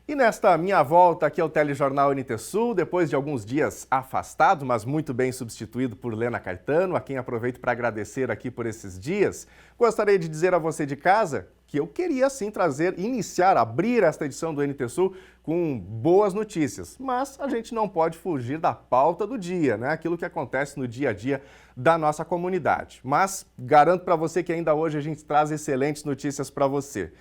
E nesta minha volta aqui ao Telejornal NT Sul, depois de alguns dias afastado, mas muito bem substituído por Lena Caetano, a quem aproveito para agradecer aqui por esses dias, gostaria de dizer a você de casa que eu queria sim abrir esta edição do NT Sul com boas notícias, mas a gente não pode fugir da pauta do dia, né? Aquilo que acontece no dia a dia da nossa comunidade. Mas garanto para você que ainda hoje a gente traz excelentes notícias para você.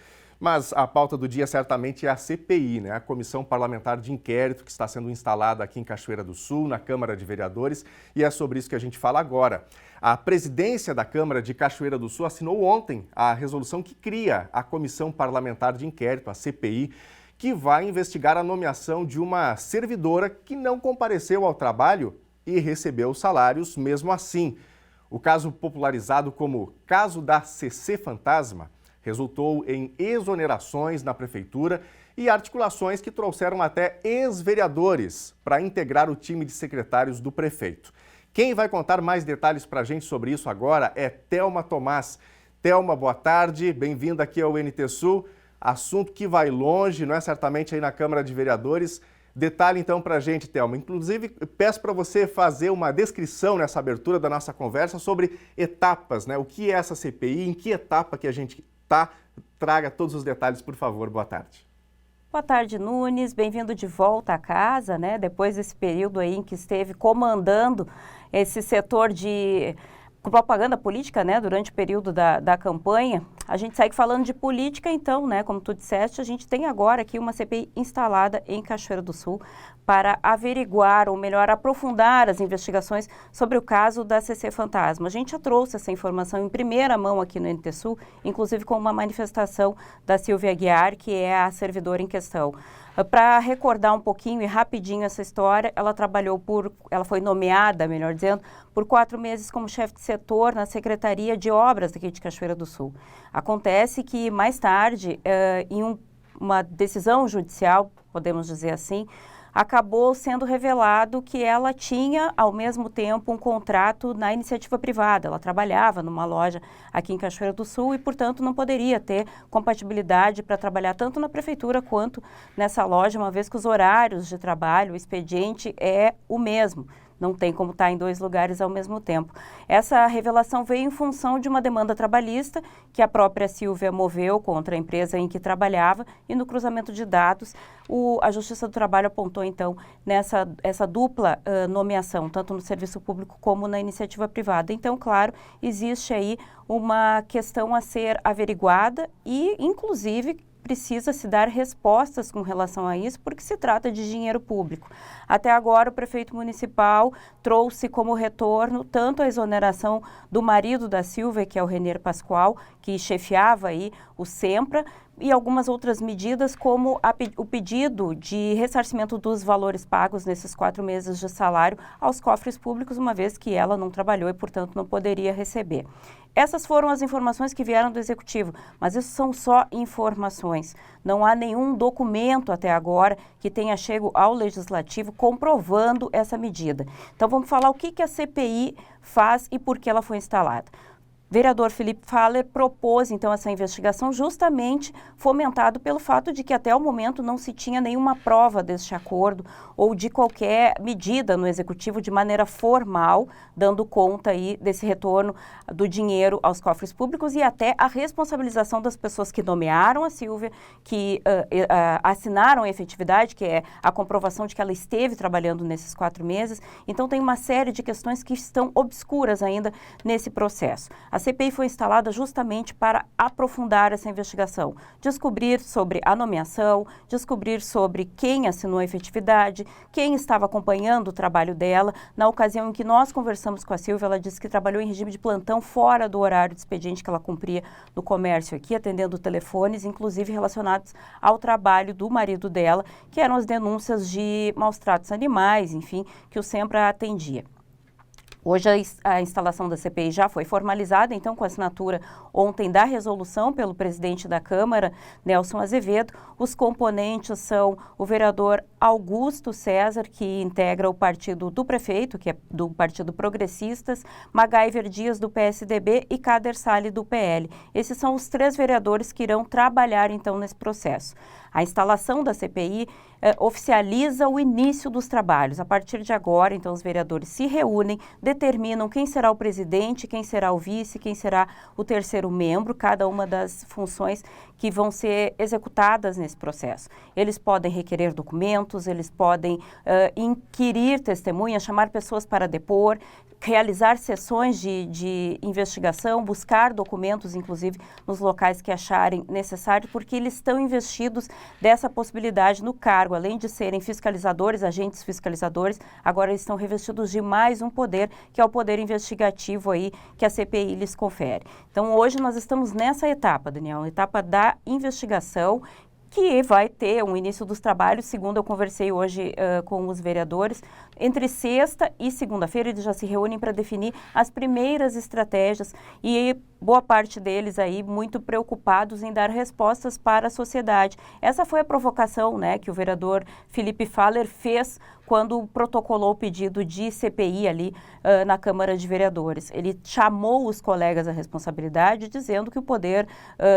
Mas a pauta do dia certamente é a CPI, né? A Comissão Parlamentar de Inquérito, que está sendo instalada aqui em Cachoeira do Sul, na Câmara de Vereadores, e é sobre isso que a gente fala agora. A presidência da Câmara de Cachoeira do Sul assinou ontem a resolução que cria a Comissão Parlamentar de Inquérito, a CPI, que vai investigar a nomeação de uma servidora que não compareceu ao trabalho e recebeu salários mesmo assim. O caso popularizado como caso da CC Fantasma resultou em exonerações na prefeitura e articulações que trouxeram até ex-vereadores para integrar o time de secretários do prefeito. Quem vai contar mais detalhes para a gente sobre isso agora é Thelma Tomás. Thelma, boa tarde, bem-vinda aqui ao NT Sul. Assunto que vai longe, não é certamente aí na Câmara de Vereadores. Detalhe então para a gente, Thelma. Inclusive, peço para você fazer uma descrição nessa abertura da nossa conversa sobre etapas, né? O que é essa CPI, em que etapa que a gente está? Traga todos os detalhes, por favor. Boa tarde. Boa tarde, Nunes. Bem-vindo de volta à casa, né? Depois desse período aí em que esteve comandando esse setor de propaganda política, né? Durante o período da campanha. A gente segue falando de política, então, né? Como tu disseste, a gente tem agora aqui uma CPI instalada em Cachoeira do Sul para averiguar, ou melhor, aprofundar as investigações sobre o caso da CC Fantasma. A gente já trouxe essa informação em primeira mão aqui no NT Sul, inclusive com uma manifestação da Silvia Aguiar, que é a servidora em questão. Para recordar um pouquinho e rapidinho essa história, ela foi nomeada, melhor dizendo, por 4 meses como chefe de setor na Secretaria de Obras daqui de Cachoeira do Sul. Acontece que mais tarde, em uma decisão judicial, podemos dizer assim, acabou sendo revelado que ela tinha, ao mesmo tempo, um contrato na iniciativa privada. Ela trabalhava numa loja aqui em Cachoeira do Sul e, portanto, não poderia ter compatibilidade para trabalhar tanto na prefeitura quanto nessa loja, uma vez que os horários de trabalho, o expediente é o mesmo. Não tem como estar em 2 lugares ao mesmo tempo. Essa revelação veio em função de uma demanda trabalhista que a própria Silvia moveu contra a empresa em que trabalhava e no cruzamento de dados, a Justiça do Trabalho apontou então essa dupla nomeação, tanto no serviço público como na iniciativa privada. Então, claro, existe aí uma questão a ser averiguada e, inclusive, precisa se dar respostas com relação a isso, porque se trata de dinheiro público. Até agora, o prefeito municipal trouxe como retorno tanto a exoneração do marido da Silvia, que é o Renner Pascoal, que chefiava aí o SEMPRA, e algumas outras medidas, como o pedido de ressarcimento dos valores pagos nesses 4 meses de salário aos cofres públicos, uma vez que ela não trabalhou e, portanto, não poderia receber. Essas foram as informações que vieram do Executivo, mas isso são só informações. Não há nenhum documento até agora que tenha chego ao Legislativo comprovando essa medida. Então, vamos falar o que a CPI faz e por que ela foi instalada. Vereador Felipe Faller propôs, então, essa investigação justamente fomentado pelo fato de que até o momento não se tinha nenhuma prova deste acordo ou de qualquer medida no Executivo de maneira formal, dando conta aí desse retorno do dinheiro aos cofres públicos e até a responsabilização das pessoas que nomearam a Silvia, que assinaram a efetividade, que é a comprovação de que ela esteve trabalhando nesses 4 meses. Então, tem uma série de questões que estão obscuras ainda nesse processo. A CPI foi instalada justamente para aprofundar essa investigação, descobrir sobre a nomeação, descobrir sobre quem assinou a efetividade, quem estava acompanhando o trabalho dela. Na ocasião em que nós conversamos com a Silvia, ela disse que trabalhou em regime de plantão fora do horário de expediente que ela cumpria no comércio aqui, atendendo telefones, inclusive relacionados ao trabalho do marido dela, que eram as denúncias de maus tratos animais, enfim, que o SEMPRA atendia. Hoje a instalação da CPI já foi formalizada, então, com a assinatura ontem da resolução pelo presidente da Câmara, Nelson Azevedo. Os componentes são o vereador Augusto César, que integra o partido do prefeito, que é do Partido Progressistas, MacGyver Dias, do PSDB, e Kader Salles, do PL. Esses são os 3 vereadores que irão trabalhar, então, nesse processo. A instalação da CPI oficializa o início dos trabalhos. A partir de agora, então, os vereadores se reúnem, determinam quem será o presidente, quem será o vice, quem será o terceiro membro, cada uma das funções que vão ser executadas nesse processo. Eles podem requerer documentos, eles podem inquirir testemunhas, chamar pessoas para depor, realizar sessões de investigação, buscar documentos, inclusive, nos locais que acharem necessário, porque eles estão investidos dessa possibilidade no cargo. Além de serem fiscalizadores, agentes fiscalizadores, agora eles estão revestidos de mais um poder, que é o poder investigativo aí que a CPI lhes confere. Então, hoje nós estamos nessa etapa, Daniel, a etapa da investigação, que vai ter um início dos trabalhos. Segundo, eu conversei hoje com os vereadores, entre sexta e segunda-feira eles já se reúnem para definir as primeiras estratégias e boa parte deles aí muito preocupados em dar respostas para a sociedade. Essa foi a provocação, né, que o vereador Felipe Faller fez quando protocolou o pedido de CPI ali na Câmara de Vereadores. Ele chamou os colegas à responsabilidade, dizendo que o Poder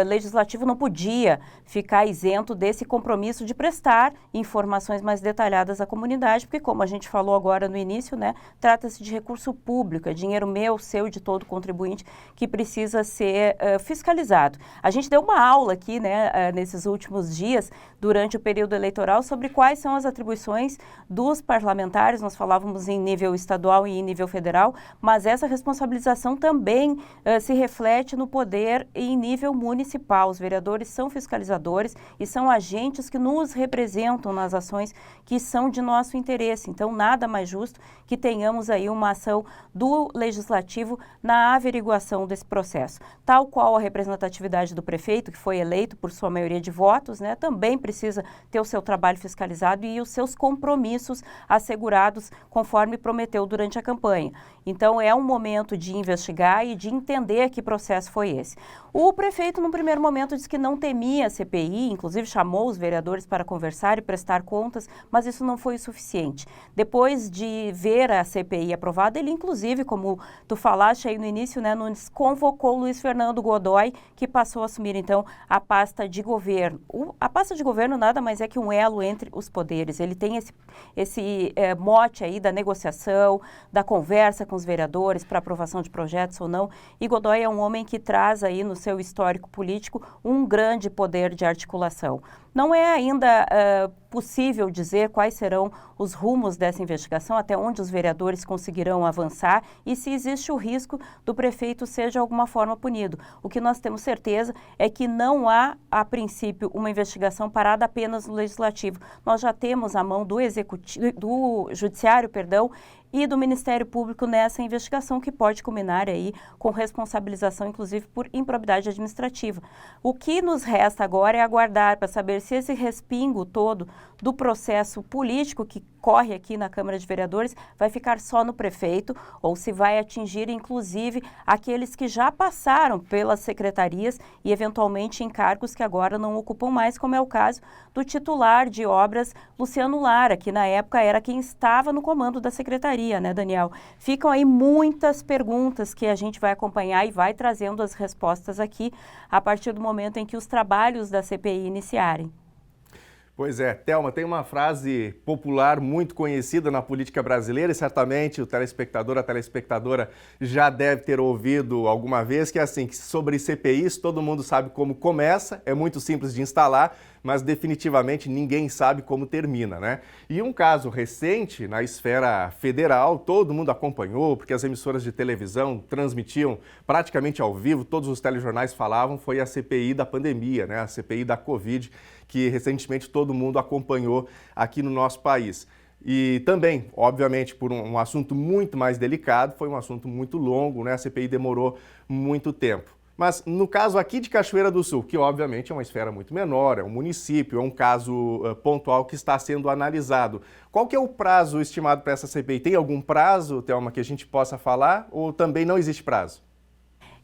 Legislativo não podia ficar isento desse compromisso de prestar informações mais detalhadas à comunidade, porque, como a gente falou agora no início, né, trata-se de recurso público, é dinheiro meu, seu, de todo contribuinte, que precisa ser fiscalizado. A gente deu uma aula aqui, né, nesses últimos dias, durante o período eleitoral, sobre quais são as atribuições dos parlamentares. Nós falávamos em nível estadual e em nível federal, mas essa responsabilização também se reflete no poder em nível municipal. Os vereadores são fiscalizadores e são agentes que nos representam nas ações que são de nosso interesse. Então, nada mais justo que tenhamos aí uma ação do Legislativo na averiguação desse processo. Tal qual a representatividade do prefeito, que foi eleito por sua maioria de votos, né, também precisa ter o seu trabalho fiscalizado e os seus compromissos assegurados, conforme prometeu durante a campanha. Então, é um momento de investigar e de entender que processo foi esse. O prefeito, no primeiro momento, disse que não temia a CPI, inclusive chamou os vereadores para conversar e prestar contas, mas isso não foi o suficiente. Depois de ver a CPI aprovada, ele, inclusive, como tu falaste aí no início, né, Nunes, convocou Luiz Fernando Godoy, que passou a assumir, então, a pasta de governo. A pasta de governo nada mais é que um elo entre os poderes. Ele tem esse mote aí da negociação, da conversa com os vereadores para aprovação de projetos ou não. E Godoy é um homem que traz aí no seu histórico político um grande poder de articulação. Não é ainda possível dizer quais serão os rumos dessa investigação, até onde os vereadores conseguirão avançar e se existe o risco do prefeito ser de alguma forma punido. O que nós temos certeza é que não há, a princípio, uma investigação parada apenas no Legislativo. Nós já temos a mão do Judiciário, e do Ministério Público nessa investigação, que pode culminar aí com responsabilização, inclusive, por improbidade administrativa. O que nos resta agora é aguardar para saber se esse respingo todo do processo político que corre aqui na Câmara de Vereadores vai ficar só no prefeito ou se vai atingir, inclusive, aqueles que já passaram pelas secretarias e, eventualmente, em cargos que agora não ocupam mais, como é o caso do titular de obras, Luciano Lara, que na época era quem estava no comando da secretaria, né, Daniel? Ficam aí muitas perguntas que a gente vai acompanhar e vai trazendo as respostas aqui a partir do momento em que os trabalhos da CPI iniciarem. Pois é, Thelma, tem uma frase popular muito conhecida na política brasileira e certamente o telespectador, a telespectadora já deve ter ouvido alguma vez, que é assim, que sobre CPIs todo mundo sabe como começa, é muito simples de instalar, mas definitivamente ninguém sabe como termina, né? E um caso recente na esfera federal, todo mundo acompanhou, porque as emissoras de televisão transmitiam praticamente ao vivo, todos os telejornais falavam, foi a CPI da pandemia, né? A CPI da Covid, que recentemente todo mundo acompanhou aqui no nosso país. E também, obviamente, por um assunto muito mais delicado, foi um assunto muito longo, né? A CPI demorou muito tempo. Mas no caso aqui de Cachoeira do Sul, que obviamente é uma esfera muito menor, é um município, é um caso pontual que está sendo analisado. Qual que é o prazo estimado para essa CPI? Tem algum prazo, Thelma, que a gente possa falar ou também não existe prazo?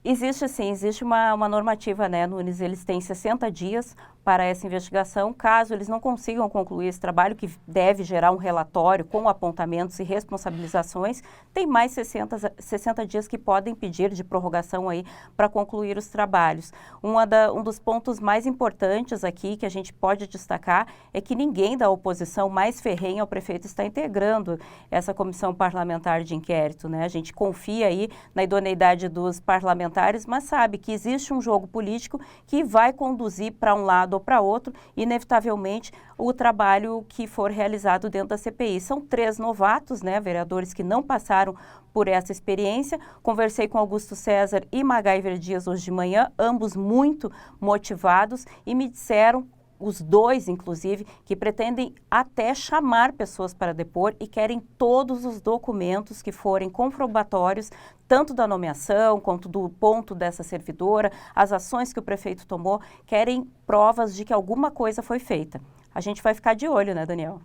Existe sim, existe uma normativa, né, Nunes? Eles têm 60 dias para essa investigação. Caso eles não consigam concluir esse trabalho, que deve gerar um relatório com apontamentos e responsabilizações, tem mais 60 dias que podem pedir de prorrogação aí para concluir os trabalhos. Um dos pontos mais importantes aqui que a gente pode destacar é que ninguém da oposição mais ferrenha ao prefeito está integrando essa comissão parlamentar de inquérito, né? A gente confia aí na idoneidade dos parlamentares, mas sabe que existe um jogo político que vai conduzir para um lado ou para outro, inevitavelmente, o trabalho que for realizado dentro da CPI. São 3 novatos, né, vereadores que não passaram por essa experiência. Conversei com Augusto César e MacGyver Dias hoje de manhã, ambos muito motivados, e me disseram, os dois, inclusive, que pretendem até chamar pessoas para depor e querem todos os documentos que forem comprobatórios, tanto da nomeação quanto do ponto dessa servidora, as ações que o prefeito tomou, querem provas de que alguma coisa foi feita. A gente vai ficar de olho, né, Daniel?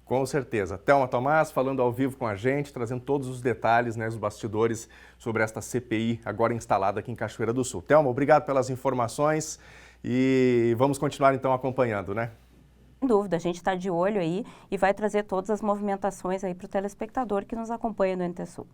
Com certeza. Thelma Tomás falando ao vivo com a gente, trazendo todos os detalhes, né, os bastidores sobre esta CPI agora instalada aqui em Cachoeira do Sul. Thelma, obrigado pelas informações e vamos continuar então acompanhando, né? Sem dúvida, a gente está de olho aí e vai trazer todas as movimentações aí para o telespectador que nos acompanha no NT Sul.